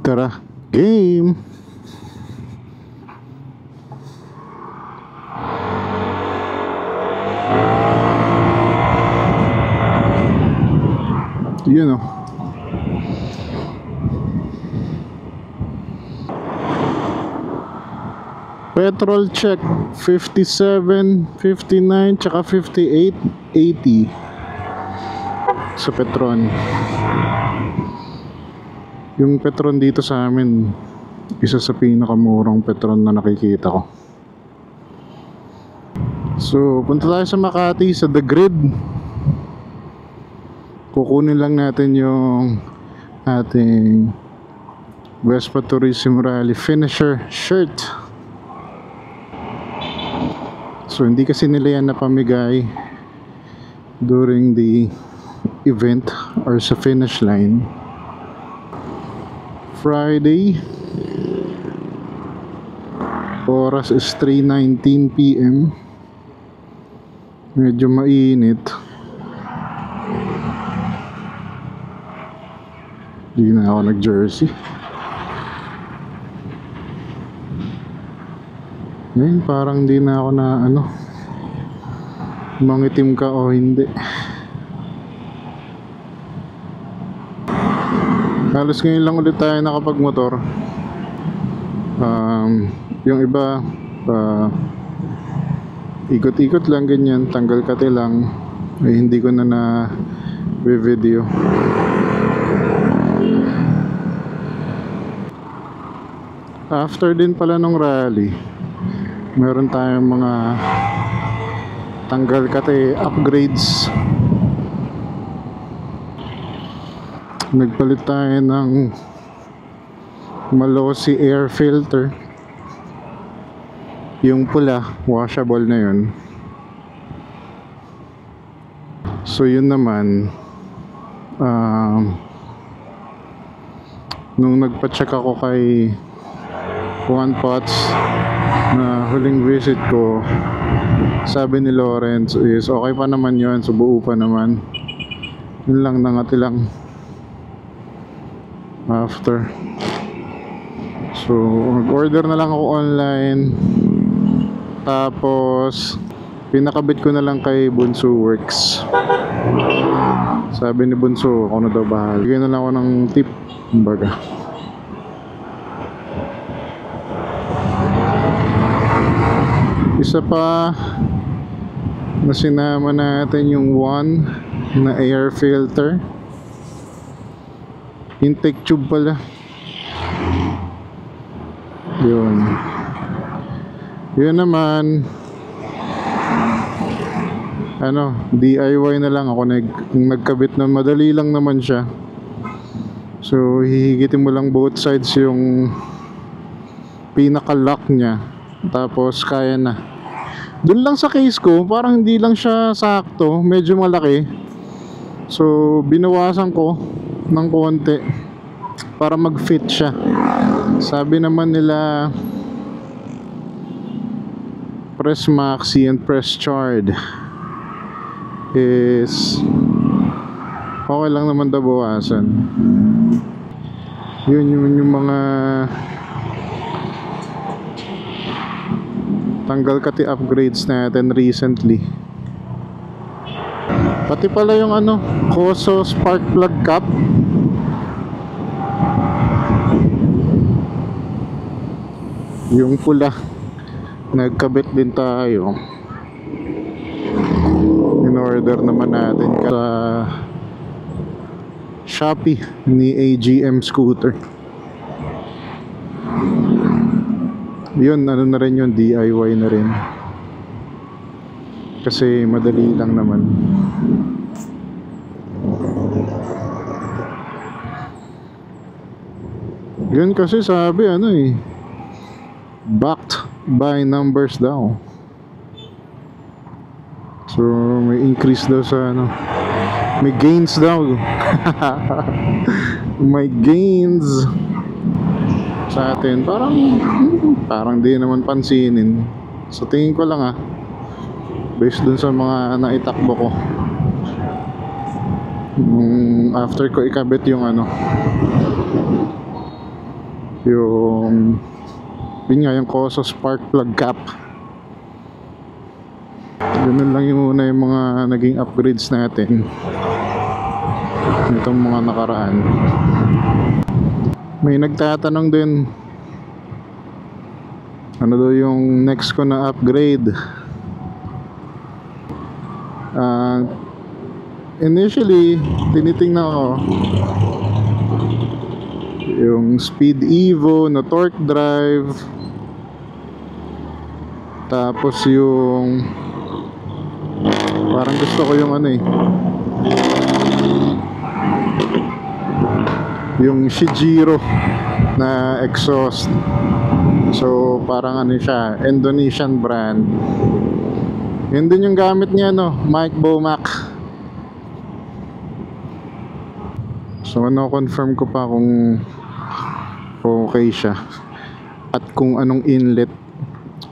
Tara, game! Yun o. Petrol check 57, 59, tsaka 58, 80 sa Petron. Yung Petron dito sa amin, isa sa pinakamurang Petron na nakikita ko. So, punta tayo sa Makati, sa The Grid. Kukunin lang natin yung ating Vespa Tourism Rally Finisher shirt. So, hindi kasi nila yan napamigay during the event or sa finish line. Friday, oras is 3:19 PM. Medyo mainit. Hindi na ako nag-jersey. Ngayon parang hindi na ako na mangitim ka o hindi. Halos ngayon lang ulit tayo nakapagmotor. Yung iba ikot-ikot lang ganyan, tanggal kate lang. Hindi ko na video. After din pala nung rally, meron tayong mga tanggal kate upgrades. Nagpalit tayo ng Malossi air filter. Yung pula, washable na yun. So yun naman, nung nagpa-check ako kay Juan Potts na huling visit ko, sabi ni Lawrence is okay pa naman yun, so buo pa naman. Yun lang, nangati lang after. So mag-order na lang ako online, tapos pinakabit ko na lang kay Bunso Works. Sabi ni Bunso, ako na daw bahala. Bigyan na lang ako ng tip, kumbaga. Isa pa na sinama natin yung one na air filter, intake tube pala. Yun naman DIY na lang ako. Nagkabit na, madali lang naman siya. So hihigitin mo lang both sides yung pinaka lock nya, tapos kaya na. Dun lang sa case ko, parang hindi lang siya sakto, medyo malaki. So binawasan ko ng konti para mag-fit siya. Sabi naman nila, press maxi and press chard is okay lang naman daw bawasan. Yun yung mga tanggal kati upgrades natin recently. Pati pala yung Koso spark plug cap. Yung pula, nagkabit din tayo. In-order naman natin sa Shopee ni AGM Scooter. Yun, na rin yun, DIY na rin. Kasi madali lang naman. Yun kasi sabi backed by numbers daw. So may increase daw sa may gains daw. May gains sa atin. Parang di naman pansinin. Sa tingin ko lang based dun sa mga naitakbo ko. After ko ikabit yung Yun nga, yung Koso spark plug cap. Ganun lang yung muna yung mga naging upgrades natin itong mga nakaraan. May nagtatanong din, ano daw yung next ko na upgrade. Initially, tinitingnan ko yung Speed Evo na torque drive, tapos yung parang gusto ko yung ano yung Shijiro na exhaust. So parang ano siya, Indonesian brand. Yun din yung gamit niya, Mike Bomac. So confirm ko pa kung okay siya at kung anong inlet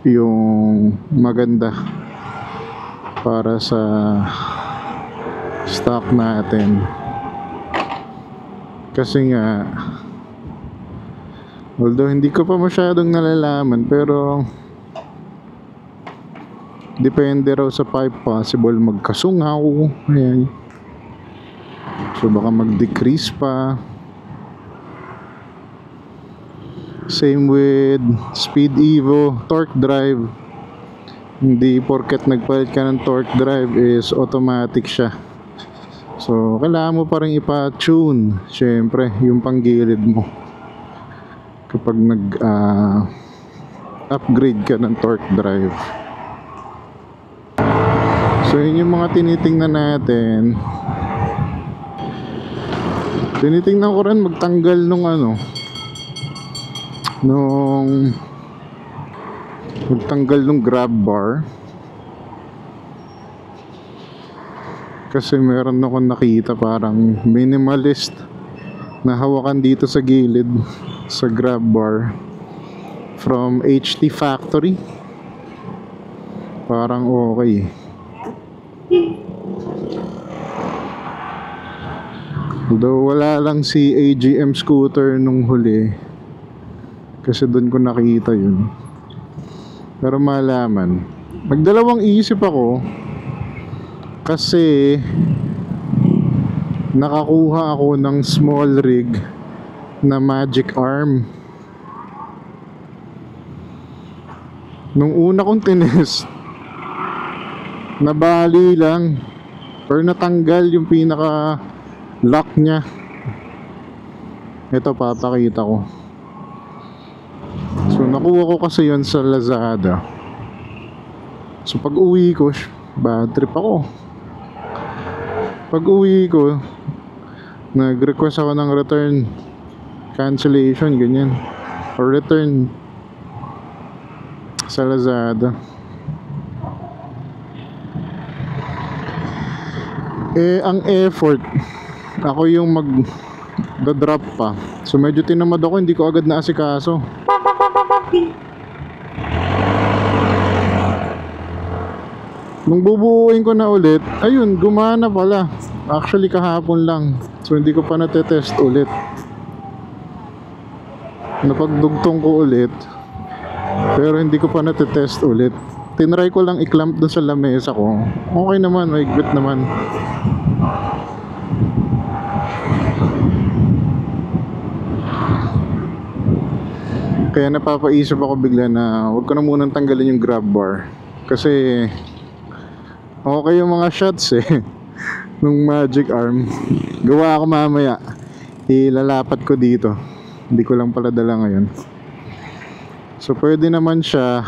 yung maganda para sa stock natin. Kasi nga, although hindi ko pa masyadong nalalaman, pero depende raw sa pipe, possible magkasungaw. Ayan. So baka mag-decrease pa. Same with Speed Evo torque drive. Hindi porket nagpalit ka ng torque drive is automatic siya. So kailangan mo pa rin ipa-tune, syempre, yung panggilid mo kapag upgrade ka ng torque drive. So yun yung mga tinitingnan natin. Tinitingnan ko rin magtanggal nung magtanggal nung grab bar. Kasi meron akong nakita parang minimalist na hawakan dito sa gilid sa grab bar from HT Factory. Parang okay. Although wala lang si AGM scooter nung huli, kasi doon ko nakita yun. Pero malaman, nagdalawang isip ako kasi nakakuha ako ng small rig na magic arm. Nung una kong tinest, nabali lang or natanggal yung pinaka lock niya. Ito, papakita ko. So nakuha ko kasi yon sa Lazada. So pag uwi ko, bad trip ako. Pag uwi ko, nag-request ako ng return cancellation, ganyan, or return sa Lazada. Ang effort, ako yung mag-drop pa. So medyo tinamad ako, hindi ko agad naasikaso. Nung bubuuin ko na ulit, ayun, gumana pala. Actually kahapon lang. So hindi ko pa natetest ulit. Napagdugtong ko ulit, pero hindi ko pa natetest ulit. Tinry ko lang i-clamp dun sa lamesa ko. Okay naman, may grip naman. Kaya napapaisip ako bigla na wag ko na munang tanggalin yung grab bar. Kasi okay yung mga shots nung magic arm. Gawa ako mamaya, ilalapat ko dito. Hindi ko lang pala dala ngayon. So pwede naman siya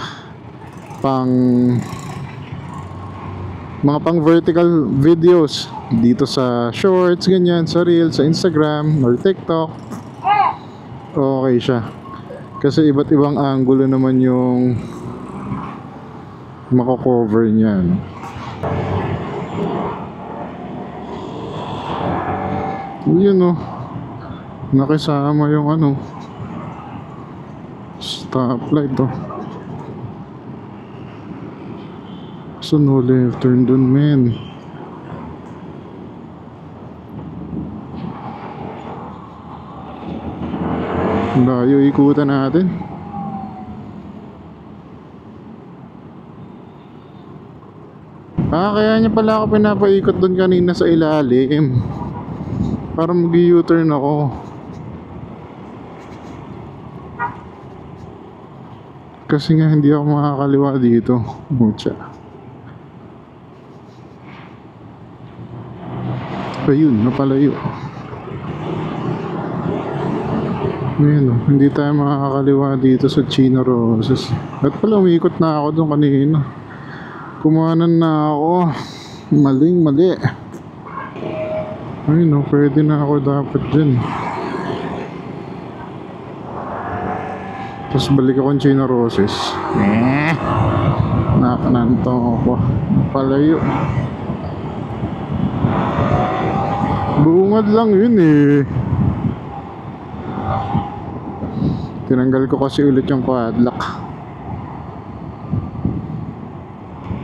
pang mga pang vertical videos dito sa shorts, ganyan, sa reels, sa Instagram or TikTok. Okay siya kasi iba't ibang angulo naman yung mako-cover niyan. Yun nakisama yung stoplight so no left turn dun, men. Layo ikutan natin. Kaya niya pala ako pinapaikot doon kanina sa ilalim para mag-u-turn ako. Kasi nga hindi ako makakaliwa dito. Mucha. Ayun, napalayo. Ayun, hindi tayo makakaliwa dito sa Chino Roses. At pala umikot na ako doon kanina. Kumanan na ako. Maling mali. Ayun, pwede na ako dapat dyan. Tapos balik ako ng Chino Roses. Nakananto ako. Palayo. Bungad lang yun eh. Tinanggal ko kasi ulit yung padlock.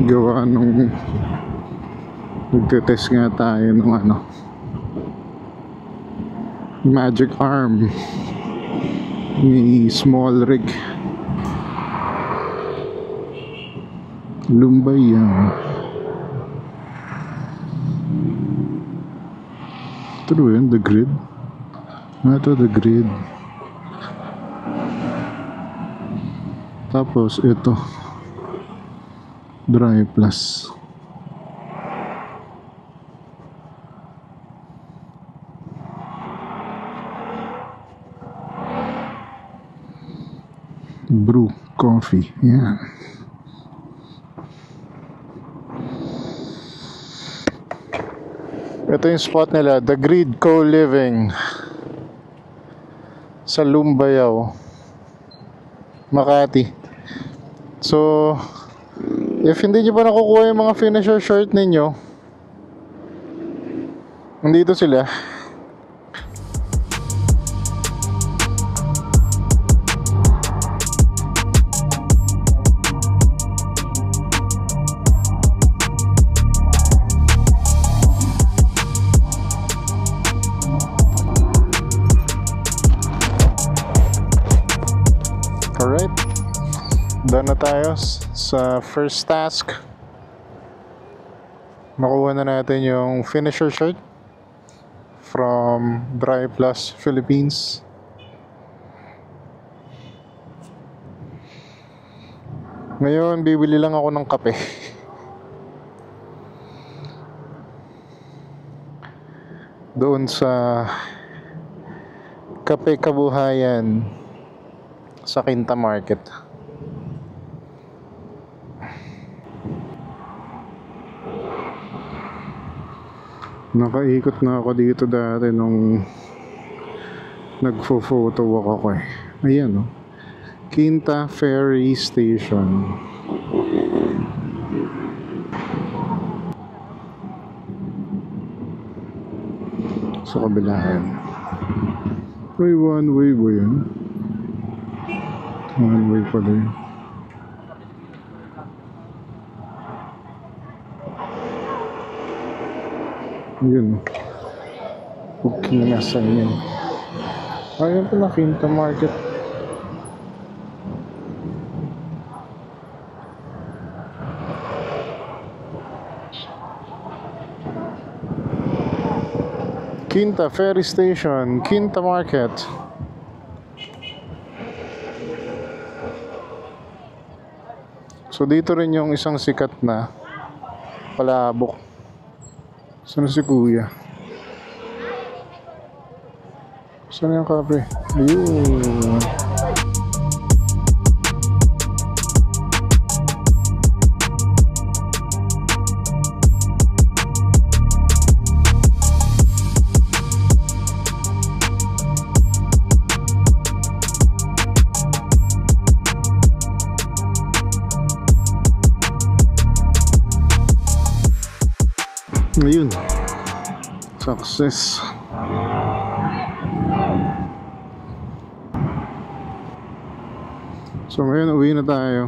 Gawa nung nagtetest nga tayo ng magic arm ni small rig. Lumbay yan. Ito ba yun? The grid? Ito the grid. Tapos ito dry plus. Brew coffee. Yan. Ito yung spot nila, The Grid Co-Living sa Lumbayao, Makati. So if hindi nyo pa nakukuha yung mga finisher shirt ninyo, nandito sila. Alright, done na tayo sa first task. Nakuha na natin yung finisher shirt from Dry Plus Philippines. Ngayon bibili lang ako ng kape. Doon sa Kape Kabuhayan sa Quinta Market. Nakaikot na ako dito dati nung nagfo-photo walk ako eh. Ayan oh. Quinta Ferry Station. Sa kabilaan. May one way ba yun? One way pala yun. Yun. Booking na sa inyo. Ayun pala, Quinta Market. Quinta Ferry Station, Quinta Market. So dito rin yung isang sikat na palabok. Saan si kuya? Saan yung kape? Ayun. Ayun. Success. So ngayon uwi na tayo.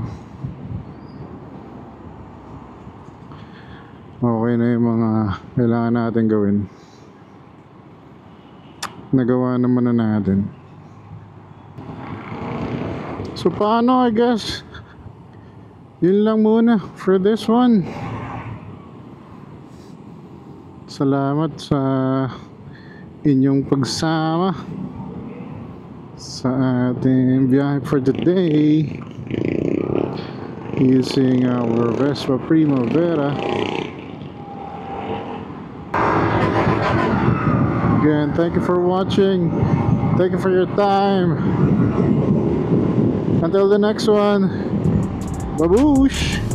Okay na yung mga kailangan natin gawin. Nagawa naman na natin. So paano, I guess yun lang muna for this one. Salamat sa inyong pagsama sa ating biyahe for the day using our Vespa Primavera. Again, thank you for watching. Thank you for your time. Until the next one. Baboosh!